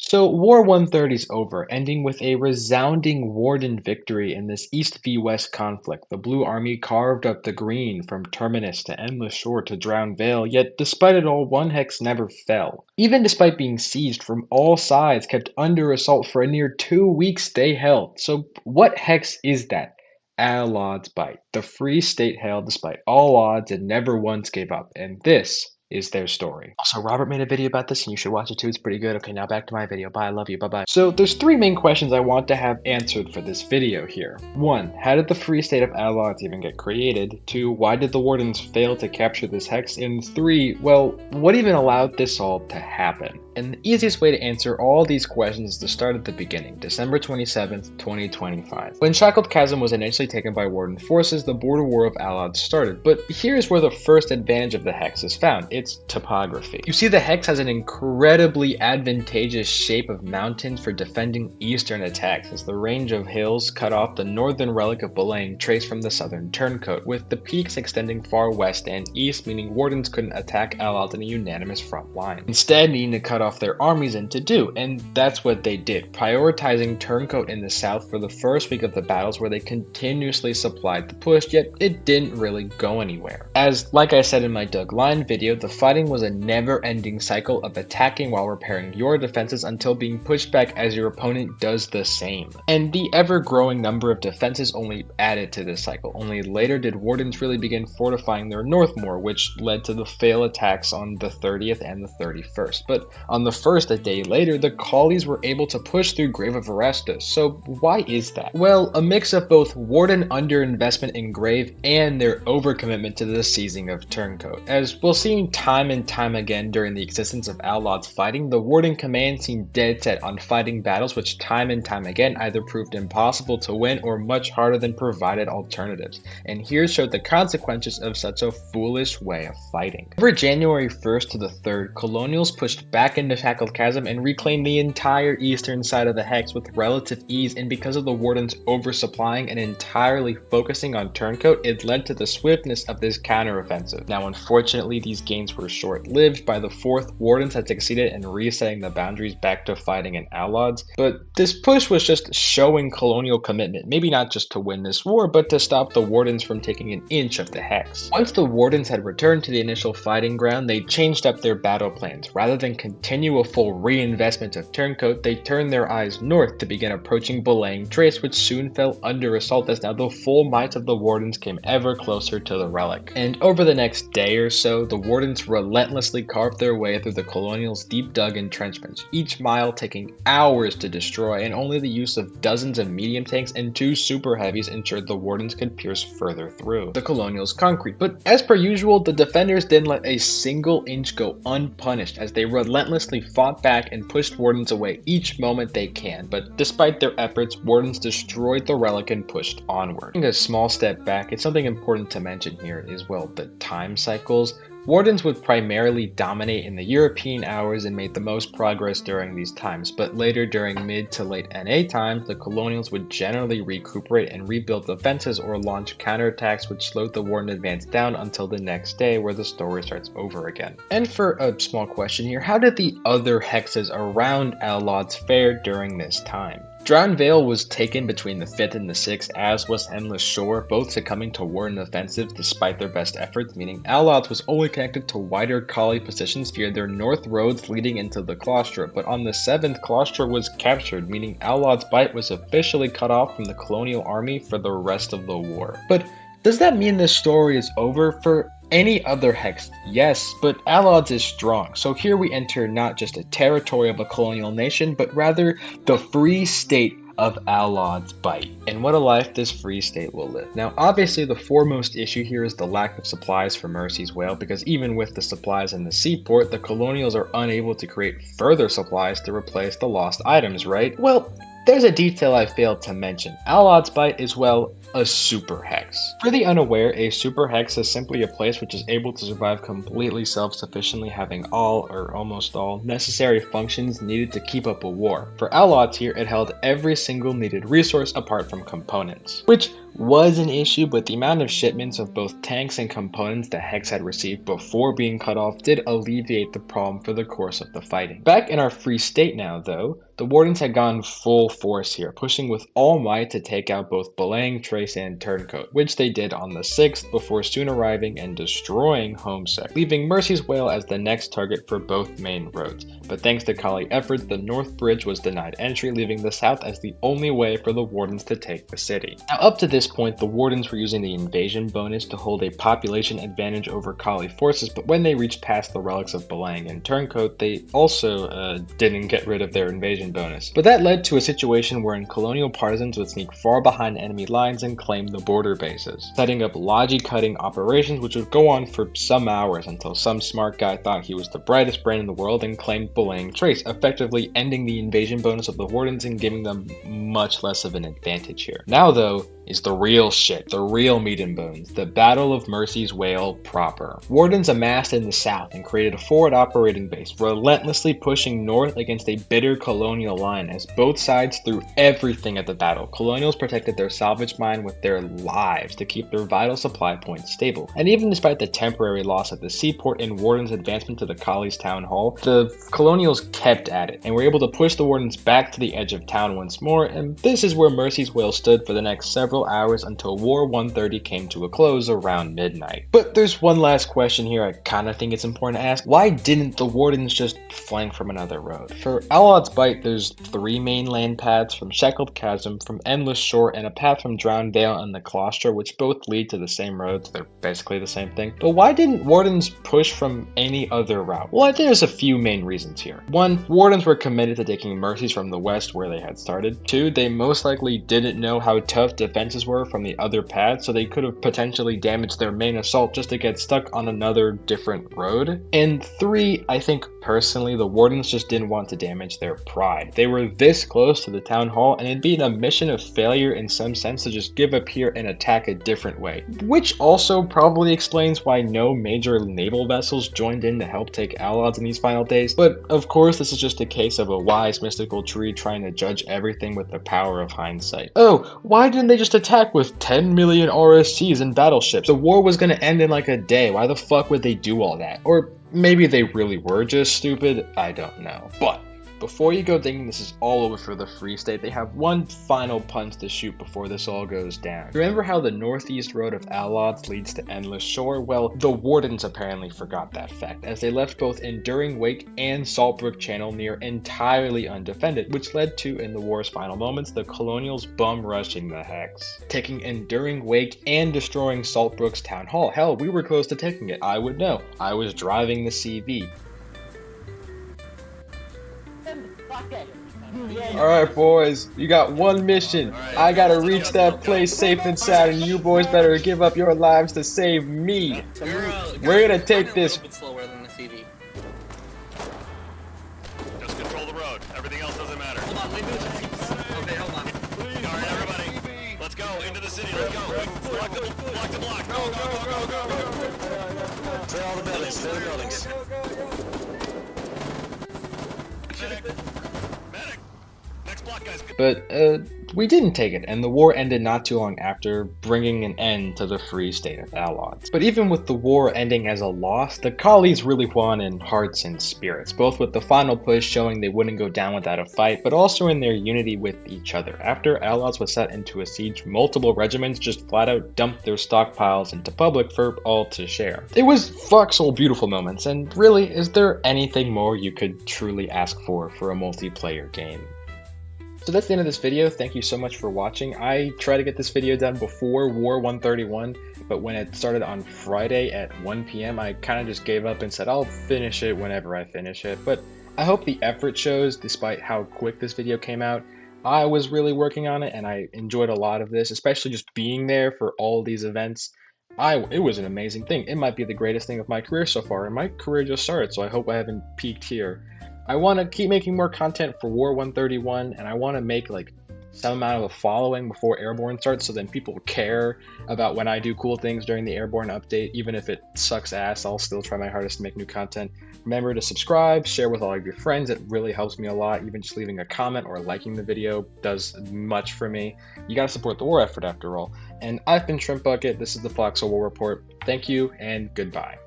So War 130 is over, ending with a resounding Warden victory in this East v West conflict. The Blue Army carved up the green from Terminus to Endless Shore to Drowned Vale, yet despite it all, one hex never fell. Even despite being sieged from all sides, kept under assault for a near 2 weeks they held. So what hex is that? Allods Bight. The Free State held despite all odds and never once gave up, and this is their story. Also, Robert made a video about this and you should watch it too. It's pretty good. Okay, now back to my video. Bye, I love you. Bye-bye. So there's three main questions I want to have answered for this video here. 1. How did the Free State of Allods even get created? 2. Why did the Wardens fail to capture this hex? And 3. Well, what even allowed this all to happen? And the easiest way to answer all these questions is to start at the beginning, December 27th, 2025. When Shackled Chasm was initially taken by Warden forces, the border war of Allods started. But here's where the first advantage of the hex is found. Its topography. You see, the hex has an incredibly advantageous shape of mountains for defending eastern attacks, as the range of hills cut off the northern relic of Bleh traced from the southern turncoat, with the peaks extending far west and east, meaning Wardens couldn't attack Allods in a unanimous front line, instead needing to cut off their armies and to do, and that's what they did, prioritizing turncoat in the south for the first week of the battles, where they continuously supplied the push, yet it didn't really go anywhere. As, like I said in my Doug Line video, the fighting was a never-ending cycle of attacking while repairing your defenses until being pushed back as your opponent does the same. And the ever-growing number of defenses only added to this cycle. Only later did Wardens really begin fortifying their north more, which led to the failed attacks on the 30th and the 31st. But on the 1st, a day later, the Collies were able to push through Grave of Orestes. So why is that? Well, a mix of both Warden underinvestment in Grave and their overcommitment to the seizing of turncoat. As we'll see time and time again during the existence of Allods fighting, the Warden command seemed dead set on fighting battles which time and time again either proved impossible to win or much harder than provided alternatives. And here showed the consequences of such a foolish way of fighting. Over January 1st to the 3rd, Colonials pushed back into Shackled Chasm and reclaimed the entire eastern side of the hex with relative ease, and because of the Wardens oversupplying and entirely focusing on turncoat, it led to the swiftness of this counteroffensive. Now, unfortunately, these gains were short-lived. By the 4th, Wardens had succeeded in resetting the boundaries back to fighting in Allods, but this push was just showing Colonial commitment, maybe not just to win this war, but to stop the Wardens from taking an inch of the hex. Once the Wardens had returned to the initial fighting ground, they changed up their battle plans. Rather than continue a full reinvestment of turncoat, they turned their eyes north to begin approaching Belaying Trace, which soon fell under assault as now the full might of the Wardens came ever closer to the relic. And over the next day or so, the Wardens relentlessly carved their way through the Colonials' deep dug entrenchments, each mile taking hours to destroy, and only the use of dozens of medium tanks and 2 super heavies ensured the Wardens could pierce further through the Colonials' concrete. But as per usual, the defenders didn't let a single inch go unpunished as they relentlessly fought back and pushed Wardens away each moment they can. But despite their efforts, Wardens destroyed the relic and pushed onward. Taking a small step back, it's something important to mention here is, well, the time cycles. Wardens would primarily dominate in the European hours and made the most progress during these times, but later during mid to late NA times, the Colonials would generally recuperate and rebuild defenses or launch counterattacks which slowed the Warden advance down until the next day, where the story starts over again. And for a small question here, how did the other hexes around Allods fare during this time? Drowned Vale was taken between the 5th and the 6th, as was Endless Shore, both succumbing to Warden offensives despite their best efforts, meaning Allods was only connected to wider collie positions via their north roads leading into the Claustra, but on the 7th, Claustra was captured, meaning Allods Bight was officially cut off from the Colonial army for the rest of the war. But does that mean this story is over? For any other hex, yes, but Allods is strong. So here we enter not just a territory of a colonial nation, but rather the free state of Allods Bight. And what a life this free state will live. Now, obviously, the foremost issue here is the lack of supplies for Mercy's Whale, because even with the supplies in the seaport, the Colonials are unable to create further supplies to replace the lost items, right? Well, There's a detail I failed to mention. Allods Bight is, well, a super hex. For the unaware, a super hex is simply a place which is able to survive completely self-sufficiently, having all, or almost all, necessary functions needed to keep up a war. For Allods here, it held every single needed resource apart from components, which was an issue, but the amount of shipments of both tanks and components the Hex had received before being cut off did alleviate the problem for the course of the fighting. Back in our free state now, though, the Wardens had gone full force here, pushing with all might to take out both Bleh, Trace, and Turncoat, which they did on the 6th before soon arriving and destroying Homesick, leaving Mercy's Whale as the next target for both main roads. But thanks to Kali efforts, the North Bridge was denied entry, leaving the South as the only way for the Wardens to take the city. Now, up to this point, the Wardens were using the invasion bonus to hold a population advantage over Kali forces, but when they reached past the relics of Bleh and Turncoat, they also didn't get rid of their invasion bonus. But that led to a situation wherein Colonial partisans would sneak far behind enemy lines and claim the border bases, setting up logi-cutting operations which would go on for some hours until some smart guy thought he was the brightest brain in the world and claimed Bleh Trace, effectively ending the invasion bonus of the Wardens and giving them much less of an advantage here. Now though, is the real shit, the real meat and bones, the Battle of Mercy's Whale proper. Wardens amassed in the south and created a forward operating base, relentlessly pushing north against a bitter Colonial line as both sides threw everything at the battle. Colonials protected their salvage mine with their lives to keep their vital supply points stable. And even despite the temporary loss at the seaport and Warden's advancement to the Kali's town hall, the Colonials kept at it and were able to push the Wardens back to the edge of town once more, and this is where Mercy's Whale stood for the next several hours until War 130 came to a close around midnight. But there's one last question here I kinda think it's important to ask. Why didn't the Wardens just flank from another road? For Allods Bight, there's 3 main land paths from Shackled Chasm, from Endless Shore, and a path from Drowned Vale and the Claustra, which both lead to the same roads. They're basically the same thing. But why didn't Wardens push from any other route? Well, I think there's a few main reasons here. 1, Wardens were committed to taking Mercies from the west where they had started. 2, they most likely didn't know how tough defenses were from the other paths, so they could have potentially damaged their main assault just to get stuck on another different road. And 3, I think personally the Wardens just didn't want to damage their pride. They were this close to the town hall and it'd be a mission of failure in some sense to just give up here and attack a different way, which also probably explains why no major naval vessels joined in to help take Allods in these final days. But of course this is just a case of a wise mystical tree trying to judge everything with the power of hindsight. Oh, why didn't they just attack with 10 million RSCs and battleships? The war was gonna end in like a day. Why the fuck would they do all that? Or maybe they really were just stupid, I don't know. But before you go thinking this is all over for the Free State, they have one final punch to shoot before this all goes down. Remember how the northeast road of Allods leads to Endless Shore? Well, the Wardens apparently forgot that fact, as they left both Enduring Wake and Saltbrook Channel near entirely undefended, which led to, in the war's final moments, the Colonials bum rushing the Hex, taking Enduring Wake and destroying Saltbrook's town hall. Hell, we were close to taking it, I would know. I was driving the CV. Alright boys, you got one mission. I gotta reach that place safe and sound, and you boys better give up your lives to save me. We're gonna take this. Just control the road. Everything else doesn't matter. Hold on, leave it. Okay, hold on. Alright, everybody. Let's go into the city. Let's go. Block the block. Go. Clear all the buildings. Clear the buildings. Medic. Next block, guys. But we didn't take it, and the war ended not too long after, bringing an end to the Free State of Allods. But even with the war ending as a loss, the Collies really won in hearts and spirits, both with the final push showing they wouldn't go down without a fight, but also in their unity with each other. After Allods was set into a siege, multiple regiments just flat out dumped their stockpiles into public for all to share. It was Foxhole beautiful moments, and really, is there anything more you could truly ask for a multiplayer game? So that's the end of this video. Thank you so much for watching. I tried to get this video done before War 131, but when it started on Friday at 1 p.m, I kind of just gave up and said I'll finish it whenever I finish it. But I hope the effort shows, despite how quick this video came out. I was really working on it, and I enjoyed a lot of this, especially just being there for all these events. It was an amazing thing. It might be the greatest thing of my career so far, and my career just started, so I hope I haven't peaked here. I want to keep making more content for War 131, and I want to make like some amount of a following before Airborne starts, so then people care about when I do cool things during the Airborne update. Even if it sucks ass, I'll still try my hardest to make new content. Remember to subscribe, share with all of your friends. It really helps me a lot. Even just leaving a comment or liking the video does much for me. You gotta support the war effort after all. And I've been Shrimp Bucket. This is the Foxhole War Report. Thank you and goodbye.